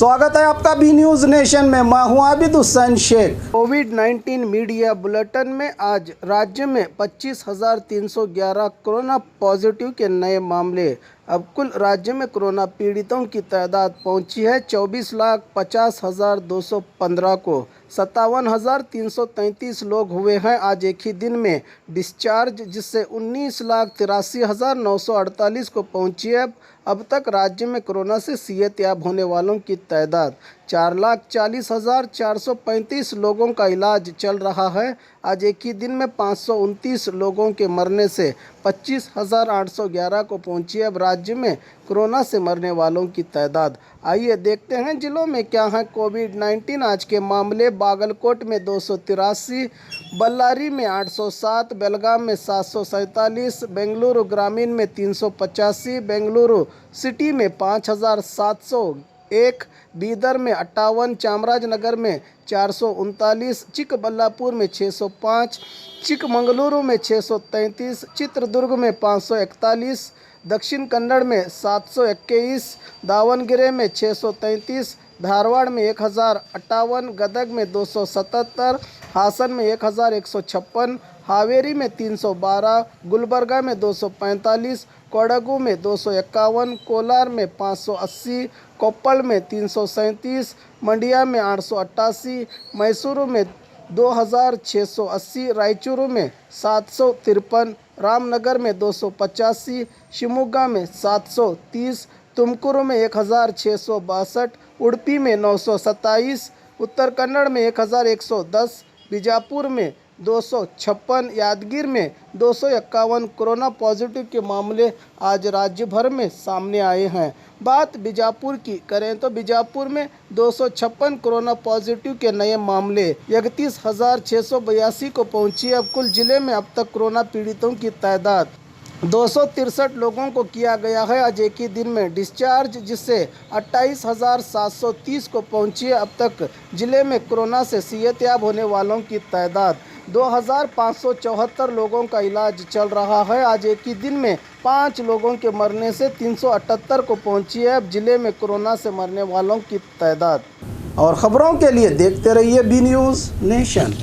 स्वागत है आपका बी न्यूज़ नेशन में। मैं हूं आबिद हुसैन शेख। कोविड-19 मीडिया बुलेटिन में आज राज्य में 25,311 कोरोना पॉजिटिव के नए मामले। अब कुल राज्य में कोरोना पीड़ितों की तादाद पहुंची है 24,50,215 को। 57,333 लोग हुए हैं आज एक ही दिन में डिस्चार्ज, जिससे 19,83,948 को पहुंची है। अब तक राज्य में कोरोना से सेहतयाब होने वालों की तादाद 4,40,435 लोगों का इलाज चल रहा है। आज एक ही दिन में 529 लोगों के मरने से 25,811 को पहुंची है अब राज्य में कोरोना से मरने वालों की तादाद। आइए देखते हैं जिलों में क्या है कोविड-19 आज के मामले। बागलकोट में 283, बल्लारी में 807, बेलगाम में 747, बेंगलुरु ग्रामीण में 385, बेंगलुरु सिटी में 5,701, बीदर में 58, चामराजनगर में 439, चिकबल्लापुर में 605, चिकमंगलुरु में 633, चित्रदुर्ग में 541, दक्षिण कन्नड़ में 721, दावणगेरे में 633, धारवाड़ में 1,058, गदग में 277, हासन में 1,156, हावेरी में 312, गुलबर्गा में 245, कोडगु में 251, कोलार में 580, कोप्पल में 337, मंडिया में 888, मैसूरू में 2,680, रायचूरू में 753, रामनगर में 285, शिमोगा में 730, तुमकुरु में 1,662, उडुपी में 927, उत्तर कन्नड़ में 1,110, बीजापुर में 256, यादगीर में 251 कोरोना पॉजिटिव के मामले आज राज्य भर में सामने आए हैं। बात बीजापुर की करें तो बीजापुर में 256 कोरोना पॉजिटिव के नए मामले 31,682 को पहुंची। अब कुल जिले में अब तक कोरोना पीड़ितों की तादाद 263 लोगों को किया गया है आज एक ही दिन में डिस्चार्ज, जिससे 28,730 को पहुंची है। अब तक जिले में कोरोना से सेहतयाब होने वालों की तादाद 2,574 लोगों का इलाज चल रहा है। आज एक ही दिन में 5 लोगों के मरने से 378 को पहुंची है अब जिले में कोरोना से मरने वालों की तादाद। और ख़बरों के लिए देखते रहिए बी न्यूज़ नेशन।